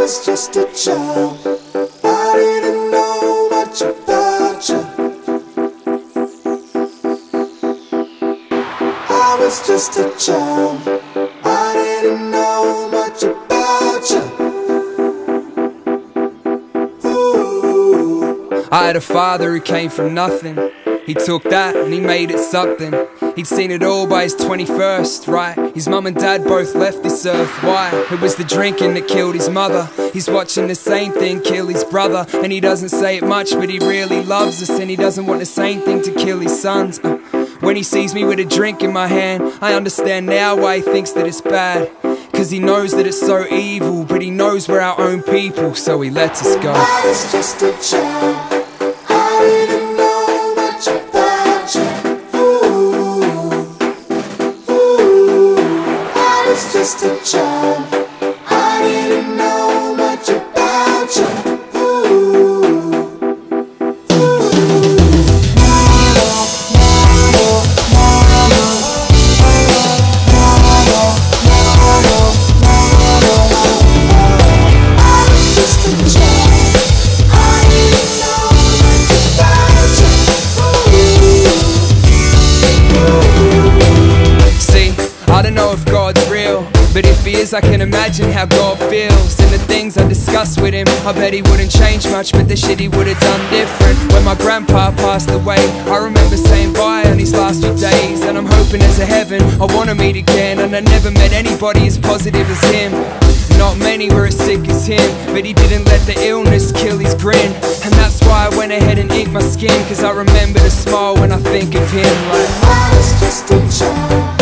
was just a child. I didn't know much about you. I was just a child. I didn't know much about you. Ooh. I had a father who came from nothing. He took that and he made it something. He'd seen it all by his 21st, right? His mum and dad both left this earth. Why? It was the drinking that killed his mother. He's watching the same thing kill his brother. And he doesn't say it much, but he really loves us. And he doesn't want the same thing to kill his sons. When he sees me with a drink in my hand, I understand now why he thinks that it's bad. Cause he knows that it's so evil, but he knows we're our own people, so he lets us go. I was just a child. I didn't know much about you. I was just a child. I didn't know much about you. I don't know if God's real, but if he is, I can imagine how God feels. And the things I discuss with him, I bet he wouldn't change much, but the shit he would have done different. When my grandpa passed away, I remember saying bye on his last few days. And I'm hoping there's a heaven I wanna meet again. And I never met anybody as positive as him. Not many were as sick as him, but he didn't let the illness kill his grin. And that's why I went ahead and inked my skin, cause I remember to smile when I think of him. Like, I was just a child.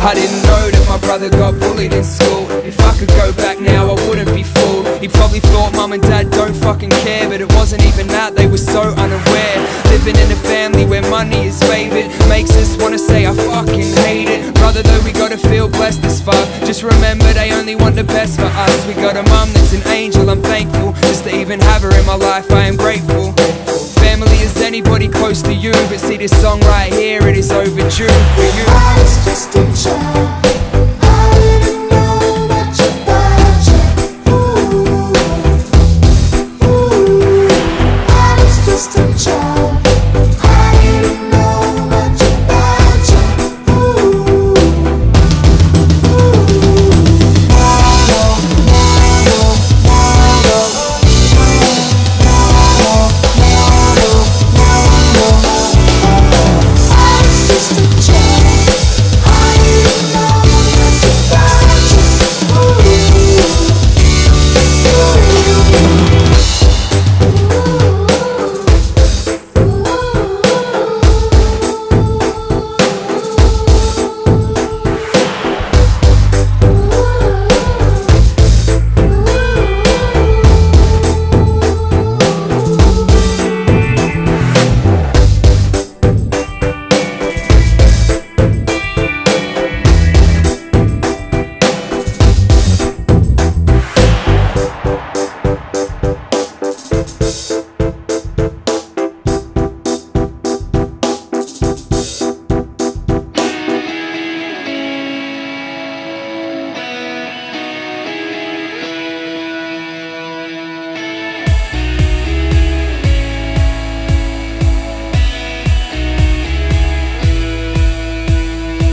I didn't know that my brother got bullied in school. If I could go back now, I wouldn't be fooled. He probably thought mum and dad don't fucking care, but it wasn't even that, they were so unaware. Living in a family where money is favored makes us wanna say I fucking hate it. Brother, though, we gotta feel blessed as fuck. Just remember they only want the best for us. We got a mum that's an angel, I'm thankful. Just to even have her in my life, I am grateful. Family is anybody close to you, but see this song right here, it is overdue for you. I was just a child. I didn't know much about you. I was just a child. I didn't know much about you.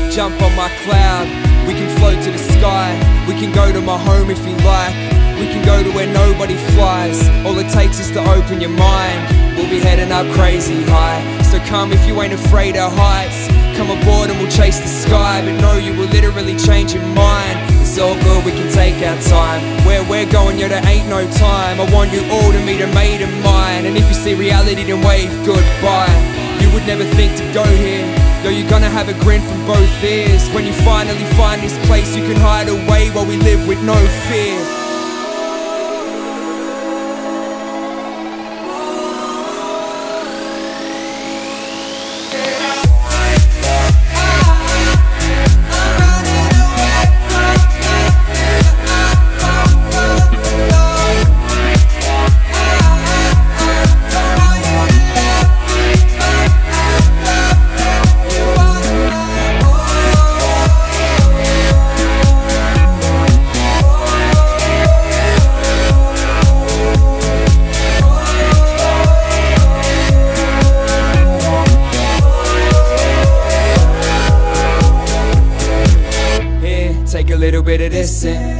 Jump on my cloud, we can float to the sky. We can go to my home if you like. We can go to where nobody flies. All it takes is to open your mind. We'll we'll be heading up crazy high. So come if you ain't afraid of heights. Come aboard and we'll chase the sky. But no, you will literally change your mind. It's all good, we can take our time. Where we're going, yeah, there ain't no time. I want you all to meet a mate of mine. And if you see reality, then wave goodbye. You would never think to go here. Yo, you're gonna have a grin from both ears. When you finally find this place you can hide away while we live with no fear.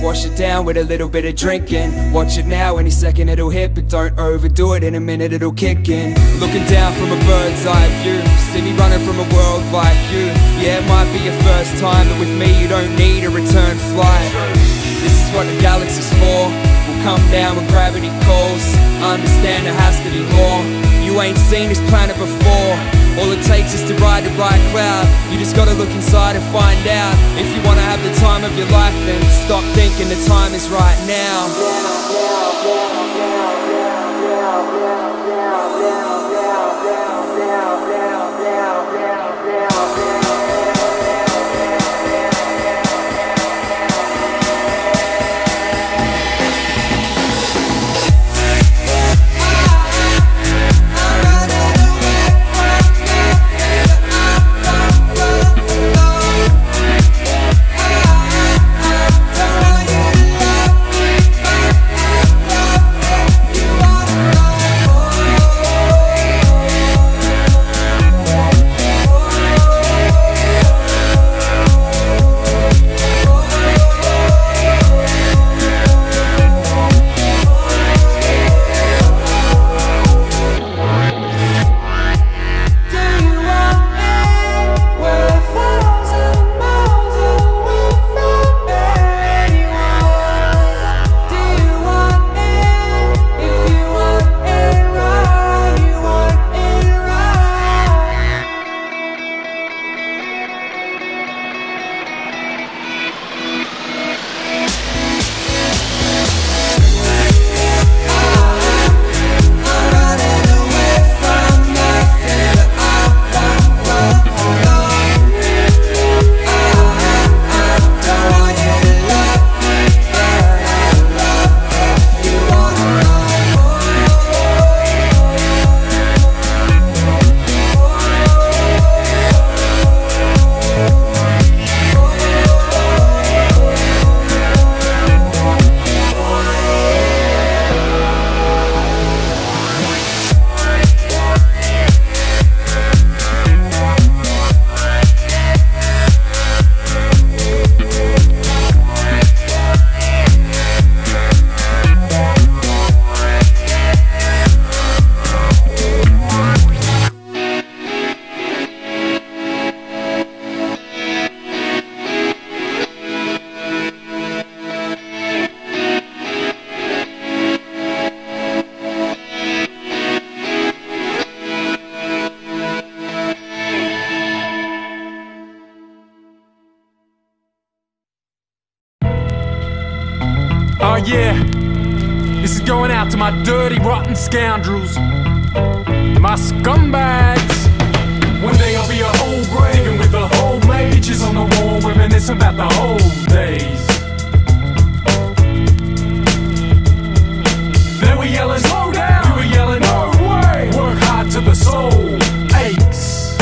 Wash it down with a little bit of drinking. Watch it now, any second it'll hit. But don't overdo it, in a minute it'll kick in. Looking down from a bird's eye view, see me running from a world like you. Yeah, it might be your first time, but with me you don't need a return flight. This is what the galaxy's for. We'll come down when gravity calls. Understand there has to be more. You ain't seen this planet before. All it takes is to ride the right cloud. You just gotta look inside and find out. If you wanna have the time of your life, then stop thinking the time is right now. Oh yeah, this is going out to my dirty, rotten scoundrels, my scumbags. One day I'll be a whole grave, digging with the whole mages on the wall, reminiscing about the old days. They were yelling, slow down, we were yelling, no way. Work hard till the soul aches.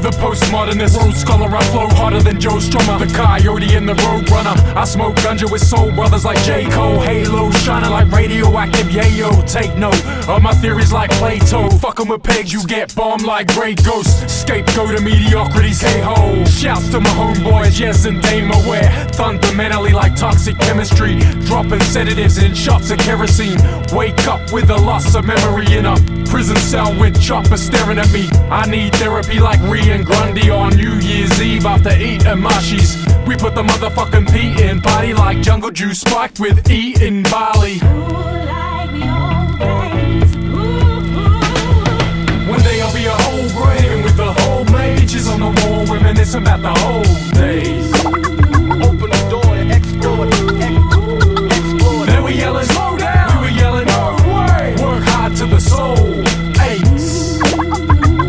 The postmodernist, rose scholar, I flow harder than and Joe Strummer, the Coyote and the Roadrunner. I smoke ganja with soul brothers like J. Cole. Halo shining like radioactive yayo. Take note of my theories like Plato. Fucking with Pegz, you get bombed like Grey Ghost. Scapegoat of mediocrity's hey-ho. Shouts to my homeboys, yes, and Dame Aware. Fundamentally like toxic chemistry. Dropping sedatives in shots of kerosene. Wake up with a loss of memory in a prison cell with choppers staring at me. I need therapy like Ree and Grundy on New Year's Eve after eating mushies. We put the motherfucking P in, party like jungle juice spiked with eating barley. One day I'll be a whole grave with the whole mages on the wall, reminiscing about the old days. Open the door and explore, explore. Then we yelling, slow down. We were yelling, no way. Work hard to the soul. Aibt.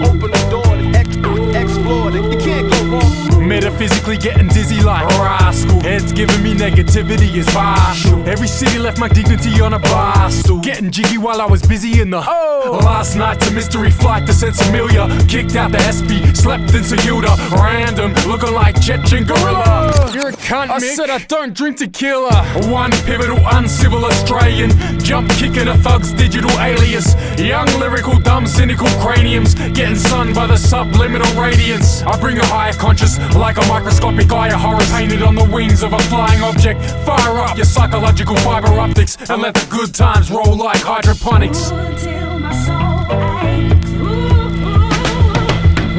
Open the door and explore. You can't go wrong. Metaphysically getting dizzy like rascal. Heads giving me negativity is partial. Every city left my dignity on a bar stool. Getting jiggy while I was busy in the last night's a mystery flight to Sensimilia. Kicked out the SP, slept in Sayuta. Random, looking like Chechen gorilla. You're a cunt, Mick. I said I don't drink tequila. One pivotal uncivil Australian, jump kicking a thug's digital alias. Young lyrical dumb cynical craniums, getting sunned by the subliminal radiance. I bring a higher conscious like a microscopic eye of horror painted on the wings of a flying object. Fire up your psychological fiber optics and let the good times roll like hydroponics.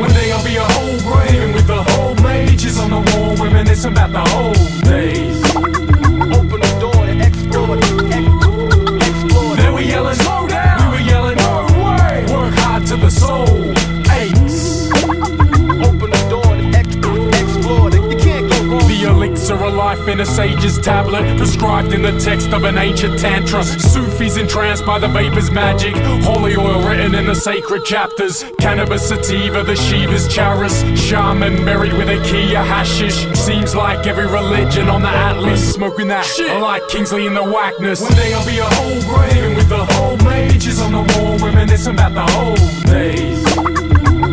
One day I'll be a whole grave with the whole mages on the wall, reminiscing about the old days. Open the door and explore, explore. Then we yelling, slow down. We were yelling, no way. Work hard to the soul. Aibt. Open the door and explore. You can't go wrong. The elixir of life in a sage's tablet, prescribed in the text of an ancient tantra. Sufis entranced by the vapor's magic, holy oil written in the sacred chapters. Cannabis sativa, the Shiva's chalice, shaman buried with a key of hashish. Seems like every religion on the atlas, smoking that shit like Kingsley in the whackness. One day I'll be a whole grave with the whole mages on the wall, reminiscing about the old days.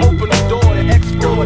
Open the door and explore,